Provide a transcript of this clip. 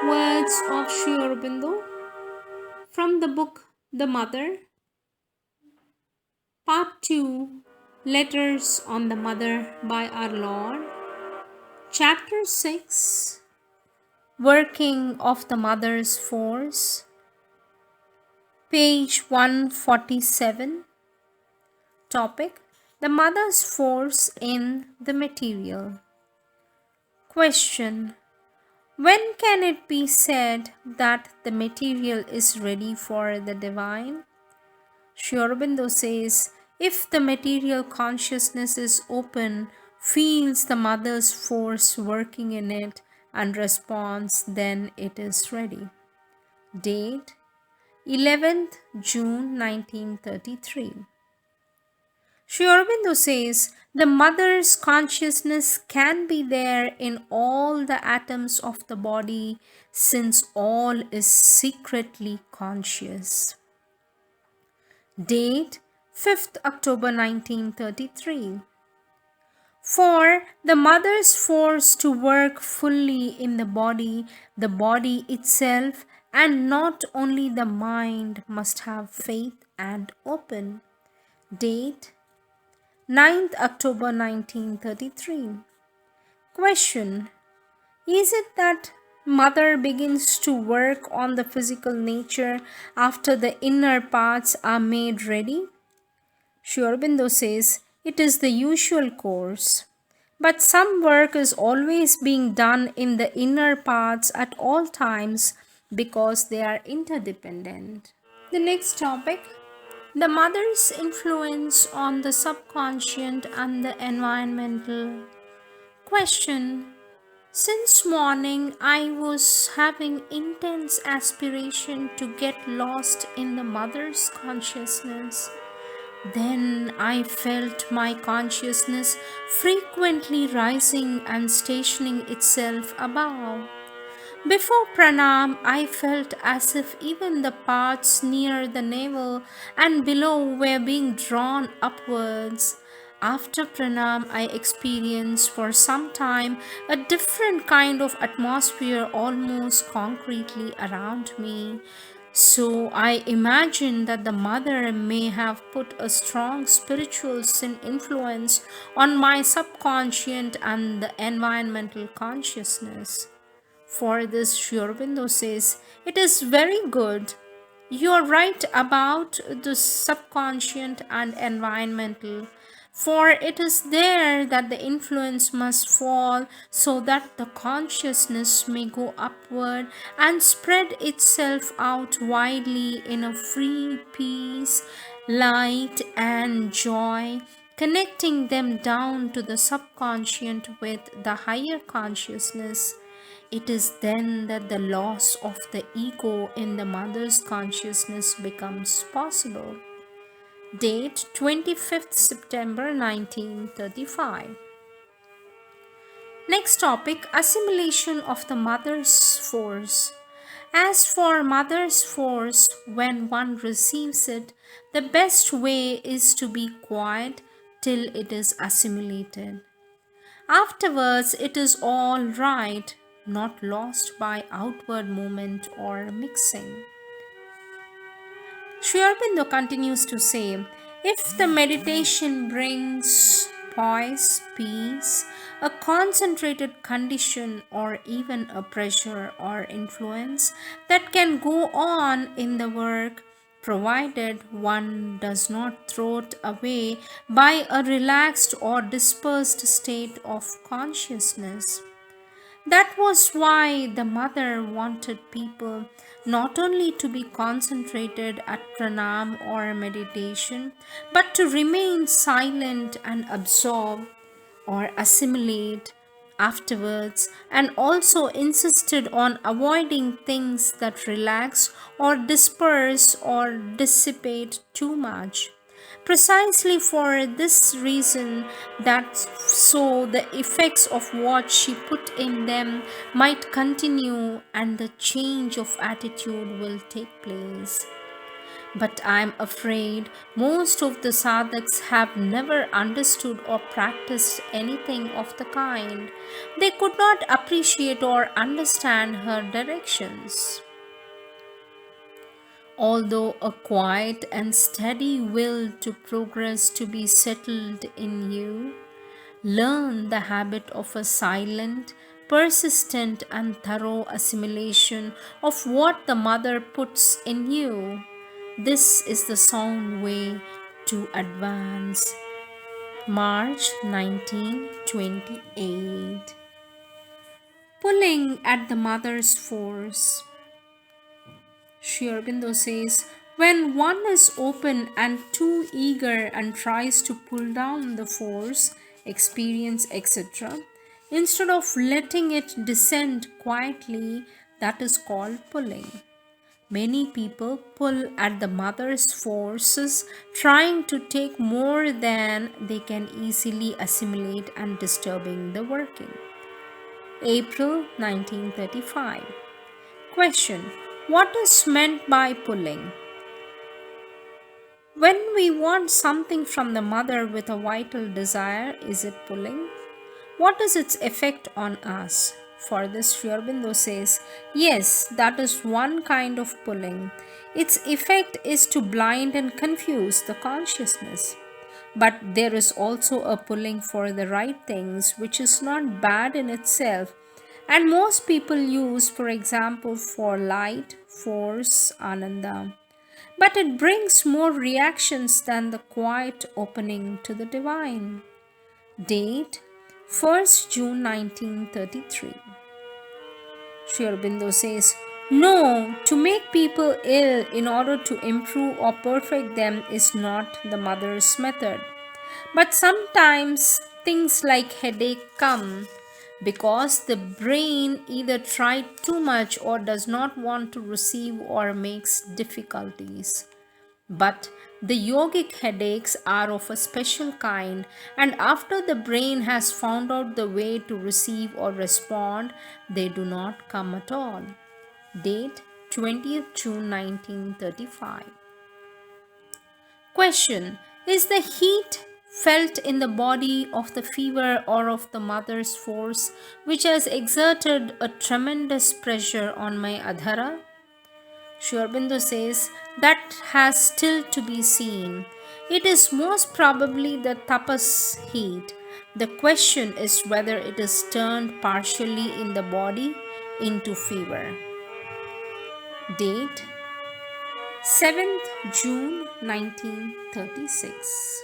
Words of Sri Aurobindo from the book The Mother, Part 2, Letters on the Mother by Our Lord, Chapter 6, Working of the Mother's Force, page 147, topic, The Mother's Force in the Material. Question: when can it be said that the material is ready for the divine? Sri Aurobindo says, if the material consciousness is open, feels the mother's force working in it, and responds, then it is ready. Date 11th June 1933. Sri Aurobindo says, the mother's consciousness can be there in all the atoms of the body, since all is secretly conscious. Date 5th October 1933. For the mother's force to work fully in the body itself, and not only the mind, must have faith and open. Date 9th October 1933. Question: is it that mother begins to work on the physical nature after the inner parts are made ready? Sri Aurobindo says it is the usual course. But some work is always being done in the inner parts at all times because they are interdependent. The next topic, the mother's influence on the subconscious and the environmental. Question: since morning I was having intense aspiration to get lost in the mother's consciousness. Then I felt my consciousness frequently rising and stationing itself above. Before pranam, I felt as if even the parts near the navel and below were being drawn upwards. After pranam, I experienced for some time a different kind of atmosphere almost concretely around me. So I imagine that the mother may have put a strong spiritual sin influence on my subconscious and the environmental consciousness. For this, Sri Aurobindo says, it is very good. You are right about the subconscious and environmental, for it is there that the influence must fall so that the consciousness may go upward and spread itself out widely in a free peace, light, and joy, connecting them down to the subconscious with the higher consciousness. It is then that the loss of the ego in the mother's consciousness becomes possible. Date 25th September 1935. Next topic, assimilation of the mother's force. As for mother's force, when one receives it, the best way is to be quiet till it is assimilated. Afterwards, it is all right, not lost by outward movement or mixing. Sri Aurobindo continues to say, if the meditation brings poise, peace, a concentrated condition, or even a pressure or influence that can go on in the work, provided one does not throw it away by a relaxed or dispersed state of consciousness. That was why the mother wanted people not only to be concentrated at pranam or meditation, but to remain silent and absorb or assimilate afterwards, and also insisted on avoiding things that relax or disperse or dissipate too much. Precisely for this reason, that so the effects of what she put in them might continue and the change of attitude will take place. But I'm afraid most of the sadhaks have never understood or practiced anything of the kind. They could not appreciate or understand her directions. Although a quiet and steady will to progress to be settled in you, learn the habit of a silent, persistent, and thorough assimilation of what the mother puts in you. This is the sound way to advance. March 1928. Pulling at the mother's force. Sri Aurobindo says, when one is open and too eager and tries to pull down the force, experience, etc., instead of letting it descend quietly, that is called pulling. Many people pull at the mother's forces, trying to take more than they can easily assimilate and disturbing the working. April 1935. Question: what is meant by pulling? When we want something from the mother with a vital desire, is it pulling? What is its effect on us? For this, Sri Aurobindo says, yes, that is one kind of pulling. Its effect is to blind and confuse the consciousness. But there is also a pulling for the right things, which is not bad in itself. And most people use, for example, for light, force, ananda. But it brings more reactions than the quiet opening to the divine. Date: 1st June 1933. Sri Aurobindo says, no, to make people ill in order to improve or perfect them is not the mother's method. But sometimes things like headache come because the brain either tried too much or does not want to receive or makes difficulties. But the yogic headaches are of a special kind, and after the brain has found out the way to receive or respond, they do not come at all. Date: 20th June 1935. Question: is the heat felt in the body of the fever or of the mother's force which has exerted a tremendous pressure on my adhara? Sri Aurobindo says that has still to be seen. It is most probably the tapas heat. The question is whether it is turned partially in the body into fever. Date: 7th June 1936.